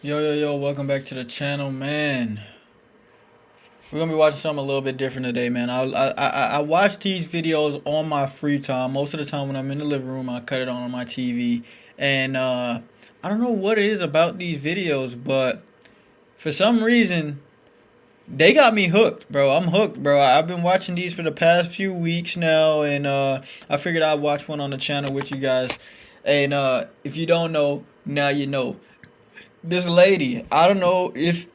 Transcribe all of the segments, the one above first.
Yo, welcome back to the channel, man. We're gonna be watching something a little bit different today, man. I watch these videos on my free time. Most of the time when I'm in the living room, I cut it on my TV. And I don't know what it is about these videos, but for some reason, they got me hooked, bro. I'm hooked, bro. I've been watching these for the past few weeks now, and I figured I'd watch one on the channel with you guys. And if you don't know, now you know. This lady, I don't know if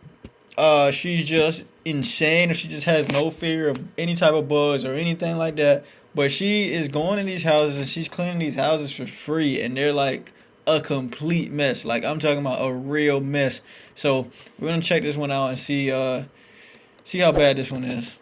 she's just insane or she just has no fear of any type of bugs or anything like that, but she is going in these houses and she's cleaning these houses for free, and they're like a complete mess. Like, I'm talking about a real mess. So we're gonna check this one out and see how bad this one is.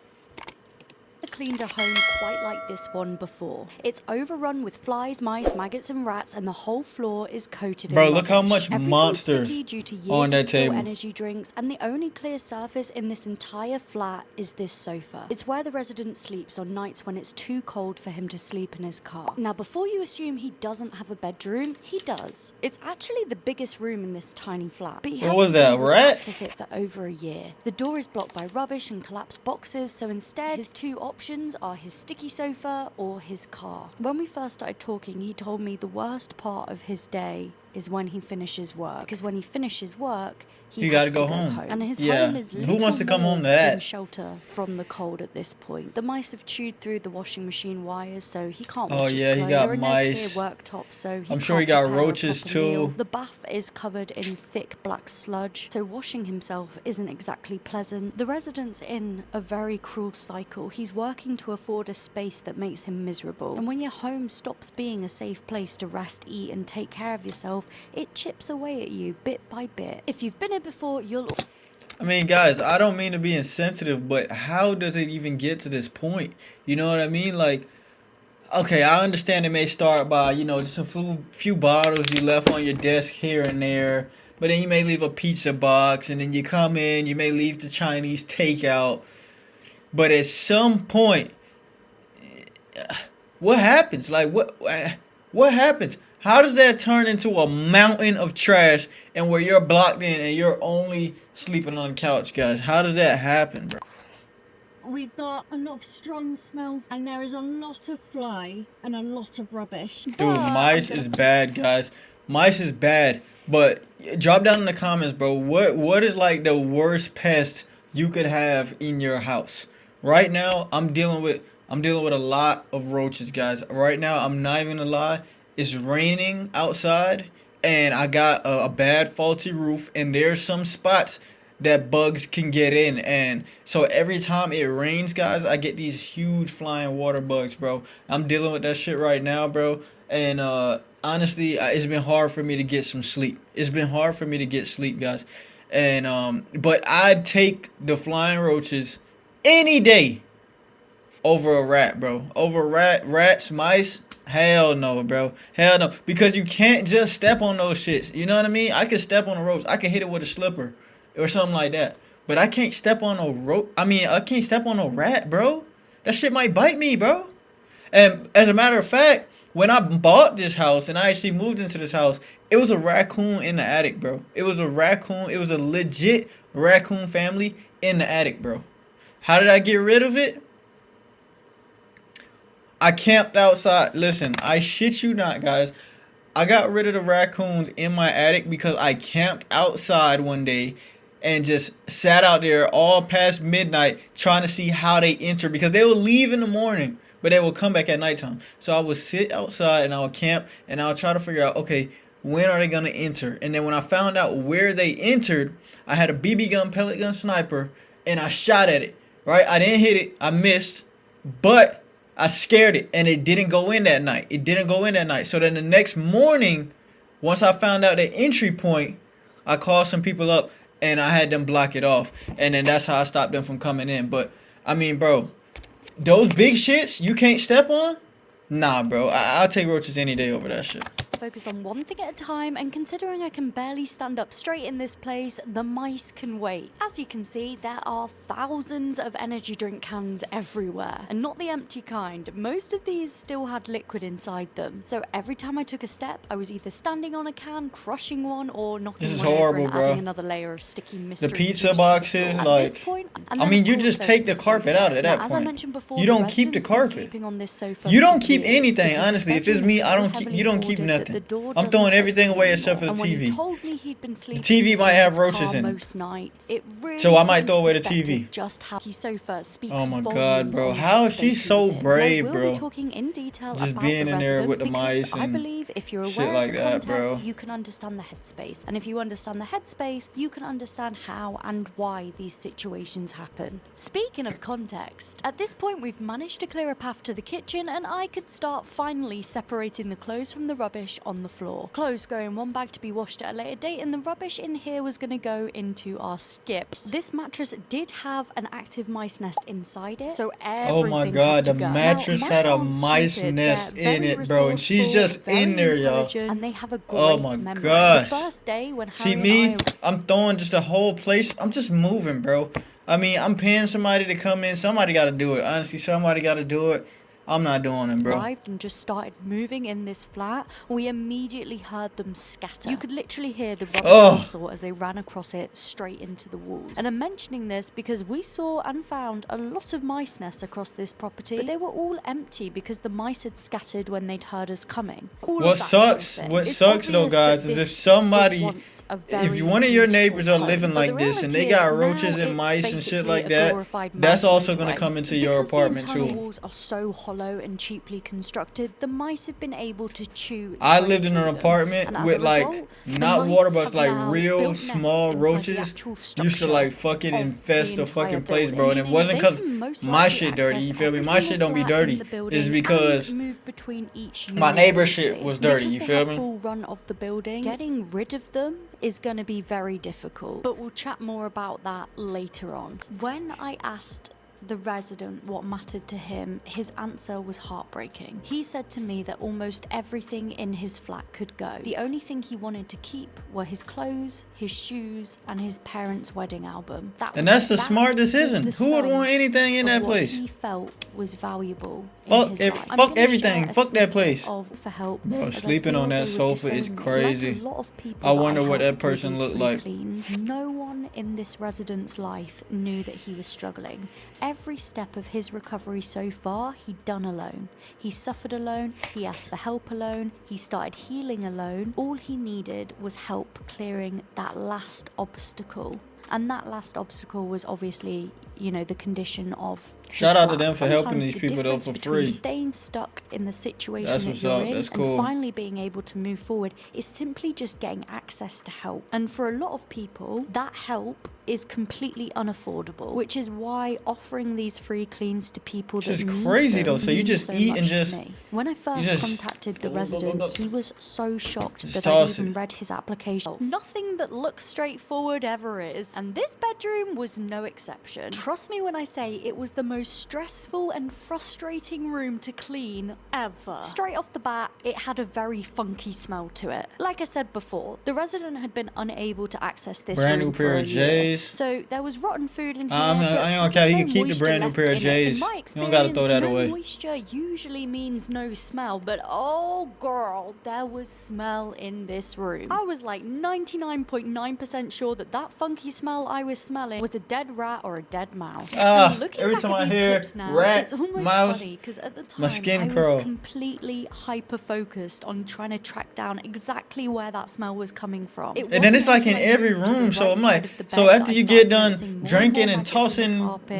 Cleaned a home quite like this one before. It's overrun with flies, mice, maggots and rats, and the whole floor is coated in Bro, look how rubbish. much monsters due to years on that of still table. energy drinks, and the only clear surface in this entire flat is this sofa. It's where the resident sleeps on nights when it's too cold for him to sleep in his car. Now, before you assume he doesn't have a bedroom, he does. It's actually the biggest room in this tiny flat, but he What was hasn't that, been able to rat? access it for over a year. The door is blocked by rubbish and collapsed boxes, so instead his two options are his sticky sofa or his car. When we first started talking, he told me the worst part of his day is when he finishes work, because when he finishes work, he gotta has go to go home. And his Yeah. home is Who little wants to come more home to that? than shelter from the cold at this point. The mice have chewed through the washing machine wires, so he can't wash his yeah, he clothes. got There are mice. no clear worktops, so he I'm sure he can't got prepare a roaches proper too. meal. The bath is covered in thick black sludge, so washing himself isn't exactly pleasant. The resident's in a very cruel cycle. He's working to afford a space that makes him miserable. And when your home stops being a safe place to rest, eat, and take care of yourself, it chips away at you bit by bit. If you've been here before, you'll... I mean, guys, I don't mean to be insensitive, but how does it even get to this point? You know what I mean? Like, okay, I understand it may start by, just a few bottles you left on your desk here and there, but then you may leave a pizza box, and then you come in, you may leave the Chinese takeout, but at some point, what happens? Like, what happens? How does that turn into a mountain of trash and where you're blocked in and you're only sleeping on the couch, guys? How does that happen, bro? We've got a lot of strong smells, and there is a lot of flies and a lot of rubbish. Dude, mice is bad, guys. Mice is bad. But drop down in the comments, bro. What is like the worst pest you could have in your house? Right now, I'm dealing with a lot of roaches, guys. Right now, I'm not even gonna lie. It's raining outside, and I got a bad faulty roof, and there's some spots that bugs can get in, and so every time it rains, guys, I get these huge flying water bugs, bro. I'm dealing with that shit right now, bro, and honestly, it's been hard for me to get some sleep. It's been hard for me to get sleep, guys, and but I'd take the flying roaches any day over a rat, bro. Over rats, mice. Hell no, bro. Hell no. Because you can't just step on those shits. You know what I mean? I could step on a roach. I could hit it with a slipper or something like that. But I can't step on a roach. I can't step on a rat, bro. That shit might bite me, bro. And as a matter of fact, when I bought this house and I actually moved into this house, it was a raccoon in the attic, bro. It was a raccoon. It was a legit raccoon family in the attic, bro. How did I get rid of it? I camped outside. Listen, I shit you not, guys. I got rid of the raccoons in my attic because I camped outside one day and just sat out there all past midnight trying to see how they enter, because they will leave in the morning, but they will come back at nighttime. So I would sit outside and I would camp and I would try to figure out, okay, when are they going to enter? And then when I found out where they entered, I had a BB gun, pellet gun sniper, and I shot at it, right? I didn't hit it. I missed, but I scared it, and it didn't go in that night. It didn't go in that night. So then the next morning, once I found out the entry point, I called some people up, and I had them block it off. And then that's how I stopped them from coming in. But, I mean, bro, those big shits you can't step on? Nah, bro. I'll take roaches any day over that shit. focus on one thing at a time, and considering I can barely stand up straight in this place, the mice can wait. As you can see, there are thousands of energy drink cans everywhere, and not the empty kind. Most of these still had liquid inside them, so every time I took a step, I was either standing on a can, crushing one, or knocking This is one over horrible, and bro. adding another layer of sticky mystery. The pizza juice to the boxes, floor. At this like, point, and I then, mean, of you course, just there's take the sofa. carpet out at that Now, as I point. mentioned before, You the don't keep the resident's been carpet. sleeping on this sofa You for don't keep years anything, because his honestly. If it's bedroom me, is I so don't keep. heavily You don't keep boarded that nothing. the door I'm doesn't throwing open everything away anymore. except for the And when he TV. told me he'd been sleeping TV might in have his roaches car in it. most nights, it really So I put might into throw away the perspective TV. just how his sofa speaks Oh my God, volumes bro. on the How is headspace she he so was in. brave, Now, we'll bro? be talking in detail Just about being the in there resident with the because mice I and believe if you're shit aware of like the that, context, bro. you can understand the headspace. And if you understand the headspace, you can understand how and why these situations happen. Speaking of context, at this point we've managed to clear a path to the kitchen, and I could start finally separating the clothes from the rubbish on the floor. Clothes go in one bag to be washed at a later date, and the rubbish in here was going to go into our skips. This mattress did have an active mice nest inside it, so everything Oh my had God, to the go. mattress Now, had a aren't mice stupid. nest They're in very it, bro, and she's resourceful, just in very there, y'all. intelligent, and they have a great Oh my memory. gosh. The first day when See Harry me? and I I'm throwing just the whole place. I'm just moving, bro. I mean, I'm paying somebody to come in. Somebody got to do it. Honestly, somebody got to do it. I'm not doing it, bro. arrived and just started moving in this flat, we immediately heard them scatter. You could literally hear the rubbish Oh. whistle as they ran across it straight into the walls. And I'm mentioning this because we saw and found a lot of mice nests across this property, but they were all empty because the mice had scattered when they'd heard us coming. All What of that kind of sucks? thing. What It's sucks though, obvious that guys, is if this was somebody, once a if very you, one of your beautiful neighbors are home. living But like the this and they reality is got now roaches and it's mice and shit basically like a that, glorified that's mouse also gonna motorway. come into your Because apartment the internal too. walls are so hollow and cheaply constructed, the mice have been able to chew I straight lived in through an them. apartment And as with a like result, the not mice water bugs, have like now real built nests small inside the roaches actual used to structure like fucking of infest the entire fucking place, building, bro. And it meaning wasn't they because can most my likely shit dirty. access You feel me? every My single shit don't be flat in dirty. the It's building because and move between each my unit neighbor's shit easily. was dirty. Because You they feel have me? full run of the building, getting rid of them is going to be very difficult. But we'll chat more about that later on. When I asked the resident what mattered to him, his answer was heartbreaking. He said to me that almost everything in his flat could go. The only thing he wanted to keep were his clothes, his shoes, and his parents' wedding album. And that's the That smart was decision. the Who would sum want anything in of that what place? he felt was valuable in Fuck his ev- life. I'm fuck gonna everything. share a Fuck that snippet place. of for help, Bro, as I sleeping on feel that they were sofa is disowning it. crazy. Like a lot of people I that wonder what that helped with person these looked free like. cleans, no one in this resident's life knew that he was struggling. Every step of his recovery so far, he'd done alone. He suffered alone, he asked for help alone, he started healing alone. All he needed was help clearing that last obstacle. And that last obstacle was obviously, you know, the condition of his Shout out to flat. them for helping Sometimes these the people though difference for between free. staying stuck in the situation That's that what's you're up. in That's and cool. finally being able to move forward is simply just getting access to help. And for a lot of people, that help is completely unaffordable, which is why offering these free cleans to people It's that just need crazy, them though. So you means just so eat much and to just- me. When I first just- contacted the resident, he was so shocked Just that I toss even it. read his application. Nothing that looks straightforward ever is, and this bedroom was no exception. Trust me when I say it was the most stressful and frustrating room to clean ever. Straight off the bat, it had a very funky smell to it. Like I said before, the resident had been unable to access this Brand room new pair for of a year. J's. So there was rotten food in here. I but ain't there gonna care. was You no can keep the moisture brand new left pair of in it. J's. In my You experience, don't gotta throw that no away. moisture usually means no smell, but oh girl, there was smell in this room. I was like 99.9% sure that that funky smell I was smelling was a dead rat or a dead mouse. And looking every back time at I these hear clips now, rat, it's almost mouse, funny because at the time my skin I was curl. completely hyper focused on trying to track down exactly where that smell was coming from. And then it's like in every room, so I'm like, so after you get done drinking and tossing,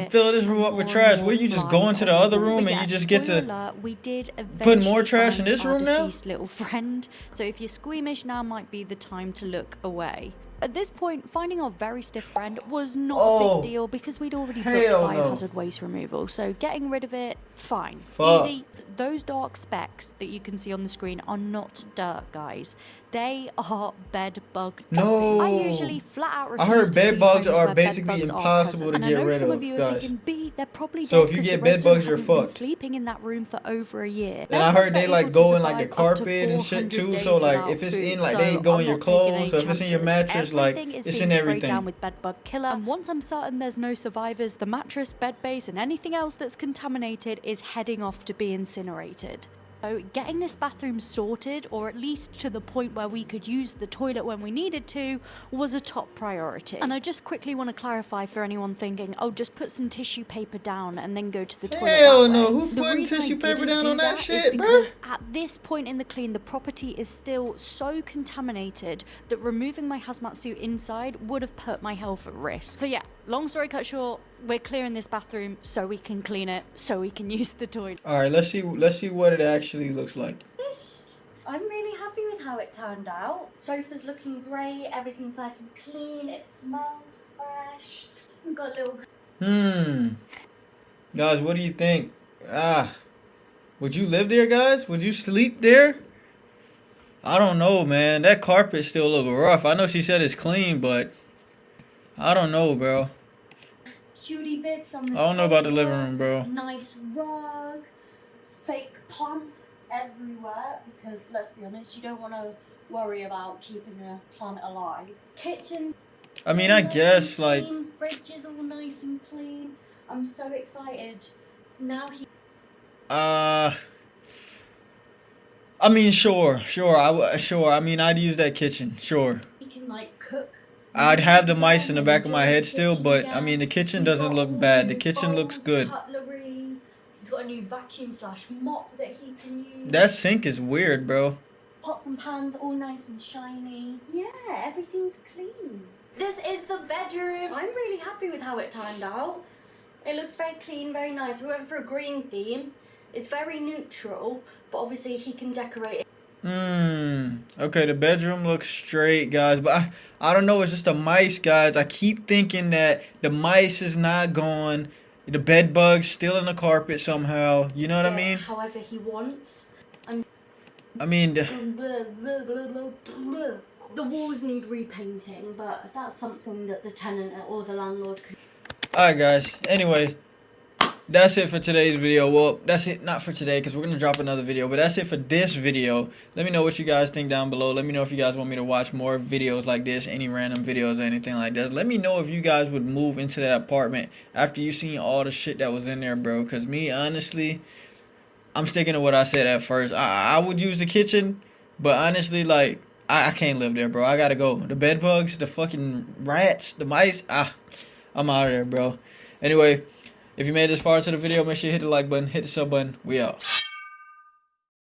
fill this room up with trash, where you just go into the other room and you just get to we did put more eventually trash in find this our room now? deceased little friend. So if you're squeamish, now might be the time to look away. At this point, finding our very stiff friend was not a Oh, big deal because we'd already booked hell no. biohazard waste removal. So getting rid of it, fine. Fuck. Easy. Those dark specks that you can see on the screen are not dirt, guys. They are bed bug No. I usually flat out I refuse heard to bed feed bugs homes are where bed basically bugs are impossible present. to And I get know rid some of, of you are guys. thinking, B, they're probably So dead if you because get the bed resident bugs, you're hasn't been fucked. sleeping in that room for over a year. And I Bed heard bugs they are like able go to in like the survive up to carpet and shit 400 too. days So like without if it's food. in like So they go I'm in your not taking any clothes. So if it's in your chances. mattress, like Everything is it's being in sprayed down everything. with bedbug killer. And once I'm certain there's no survivors, the mattress, bed base, and anything else that's contaminated is heading off to be incinerated. So getting this bathroom sorted, or at least to the point where we could use the toilet when we needed to, was a top priority. And I just quickly want to clarify for anyone thinking, oh, just put some tissue paper down and then go to the toilet Hell that no, way. who The putting reason tissue I paper didn't down do on that is shit, bruh? because at this point in the clean, the property is still so contaminated that removing my hazmat suit inside would have put my health at risk. So yeah, long story cut short, we're clearing this bathroom so we can clean it, so we can use the toilet. All right, let's see what it actually looks like. I'm really happy with how it turned out. Sofa's looking great, everything's nice and clean, it smells fresh. We've got a little... Guys, what do you think? Would you live there, guys? Would you sleep there? I don't know, man. That carpet still look rough. I know she said it's clean, but I don't know, bro. Cutie bits on the I don't know about the living table, room, bro. Nice rug, fake plants everywhere, because let's be honest, you don't want to worry about keeping a plant alive. Kitchen. I mean, I guess like fridge is all nice and clean. I'm so excited. Now he. I mean, sure. I mean, I'd use that kitchen, sure. He can like cook. I'd have the mice in the back of my head still, but I mean, the kitchen doesn't look bad. The kitchen looks good. Cutlery. He's got a new vacuum slash mop that he can use. That sink is weird, bro. Pots and pans all nice and shiny. Yeah, everything's clean. This is the bedroom. I'm really happy with how it turned out. It looks very clean, very nice. We went for a green theme. It's very neutral, but obviously he can decorate it. Okay, the bedroom looks straight, guys, but I don't know, it's just the mice, guys. I keep thinking that the mice is not gone. The bed bugs still in the carpet somehow. You know what I mean? However he wants. I mean, The walls need repainting, but that's something that the tenant or the landlord could. alright, guys. Anyway, that's it for today's video. Well, that's it, not for today, because we're going to drop another video, but that's it for this video. Let me know what you guys think down below. Let me know if you guys want me to watch more videos like this, any random videos or anything like that. Let me know if you guys would move into that apartment after you seen all the shit that was in there, bro, because me, honestly, I'm sticking to what I said at first. I would use the kitchen, but honestly, like, I can't live there, bro. I gotta go. The bed bugs, the fucking rats, the mice, I'm out of there, bro. Anyway, if you made it this far into the video, make sure you hit the like button, hit the sub button. We out.